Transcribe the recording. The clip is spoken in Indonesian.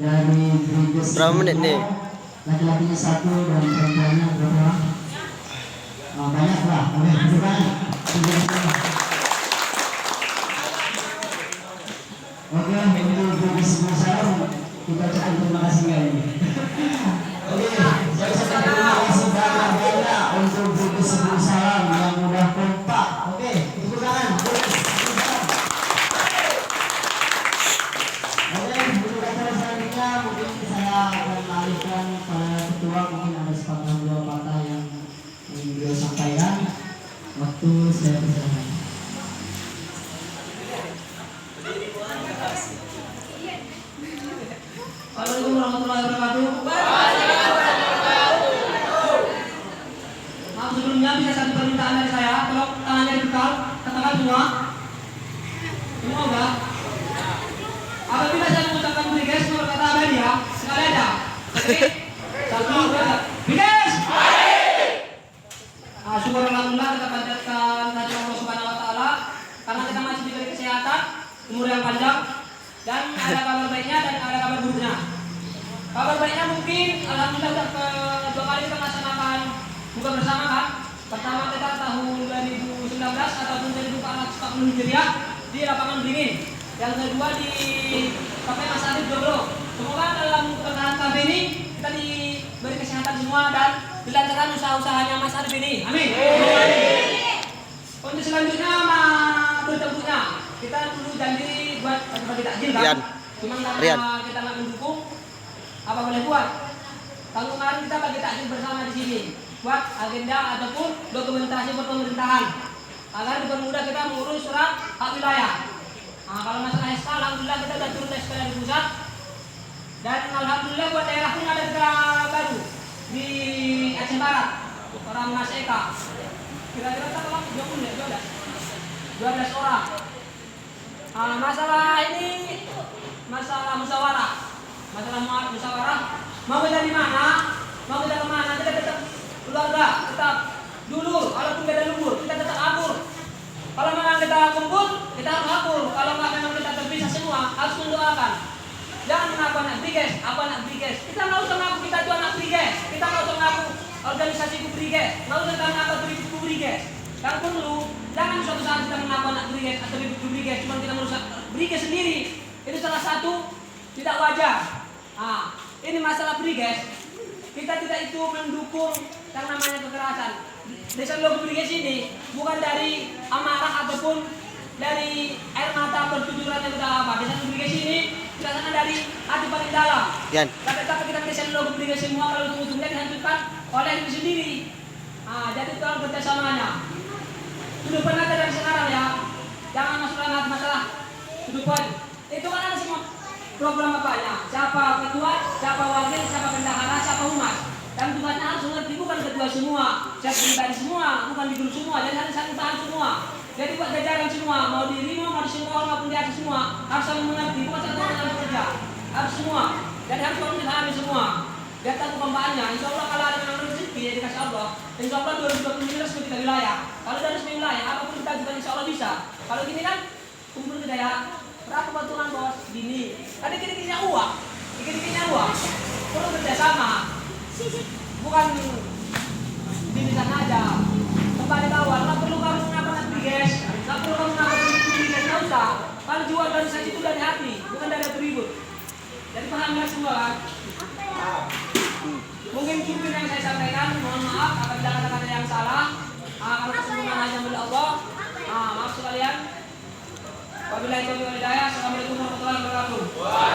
Dari Briges Berapa menit nih? laki-lakinya satu dan perempuannya berapa? Banyak lah. Oke, bukan. Oke, untuk Briges Salam kita ucapkan terima kasih kali ini. Oke, saya ucapkan terima kasih banyak untuk Briges Salam yang udah kompak. Oke, tepuk tangan. Mungkin saya akan mengalihkan pada ketua, mungkin ada sepatah dua patah yang ingin beliau sampaikan. Waktu saya persilakan. Assalamualaikum warahmatullahi wabarakatuh. Maaf sebelumnya bisa satu permintaan dari saya, tolong tangannya dibekal, katakan semua. Semua enggak? Apabila saya mengucapkan Briges, menurut kata abadi ya, sekali aja. Oke? Satu, dua, Briges! Syukur alhamdulillah kita panjatkan hadirat Allah Subhanahu wa taala karena kita masih diberi kesehatan, umur yang panjang, dan ada kabar baiknya dan ada kabar buruknya. Kabar baiknya mungkin alhamdulillah sudah kedua kali kita melaksanakan buka bersama kan. Pertama kita tahun 2019 ataupun 1440 Hijriah di lapangan Beringin. Yang kedua di Kafe Mas Adib Joglo. Semoga dalam perkataan kafe ini kita diberi kesehatan semua dan dilancarkan usaha-usahanya Mas Adib ini. Amin. Untuk selanjutnya bertepuknya kita dulu janji buat bagi takjil kan. Cuma karena kita nggak mendukung, apa boleh buat? Tahun kemarin kita bagi takjil bersama di sini buat agenda ataupun dokumentasi pemerintahan agar dipermudah kita mengurus surat hak wilayah. Nah, kalau masalah SK, alhamdulillah kita sudah turun SK dari pusat dan alhamdulillah buat daerah pun ada daerah baru di Aceh Barat, orang Mas Eka. Kira-kira kalau 20 ya, 12 orang. Nah, masalah ini masalah musyawarah, mau kita di mana, mau kita kemana, kita tetap keluarga, tetap dulu, walaupun kita lembur, kita tetap akur. Kalau memang kita kumpul, kita harus akur. Kalau memang kita terpisah semua, harus mendoakan. Jangan mengaku anak Briges, Kita nggak usah ngaku kita itu anak Briges. Kita nggak usah ngaku organisasi Briges. Nggak usah ngaku tribut Briges. Yang perlu, jangan suatu saat kita mengaku anak Briges atau tribut Briges, cuma kita merusak Briges sendiri. Itu salah satu tidak wajar. Nah, ini masalah Briges. Kita tidak itu mendukung yang namanya kekerasan. Desa logo Briges ini bukan dari amarah ataupun dari air mata pertujuran yang kita apa. Desa logo Briges ini biasanya dari hati paling dalam. Tapi kita desa logo Briges semua kalau ujung-ujungnya dihancurkan oleh diri sendiri. Nah, jadi tolong kerjasamanya. Sudut pandang dari sekarang ya, jangan masuk masalah sudut pandang. Itu kan ada semua program apanya. Siapa ketua, siapa wakil, siapa bendahara, siapa humas. Dan tugasnya harus mengerti bukan ketua semua, saya pribadi semua, bukan di grup semua, jadi harus saling paham semua. Jadi buat jajaran semua, mau di Rimo, mau di Singkong, maupun di atas semua, harus saling mengerti, bukan satu orang kerja, harus semua. Jadi harus saling dipahami semua. Biar tahu pembahasannya, insya Allah kalau ada yang rezeki ya dikasih Allah. Insya Allah 2020 ini resmi kita wilayah. Kalau dari resmi wilayah, apapun kita juga insya Allah bisa. Kalau gini kan, kumpul kita ya, berapa bantuan bos, gini. Ada gini-gininya uang, perlu kerjasama. Bukan di sana aja. Kembali ke awal, nggak perlu kamu ngapain Briges, nggak perlu kamu ngapain Briges, nggak usah. Kalau jual organisasi itu dari hati, bukan dari atribut. Jadi pahamnya semua kan. Mungkin cukup yang saya sampaikan, mohon maaf apabila kata-kata yang salah. Kalau kesempurnaan hanya milik Allah. Maaf sekalian. Wabillahi taufiq wal hidayah. Assalamualaikum warahmatullahi wabarakatuh.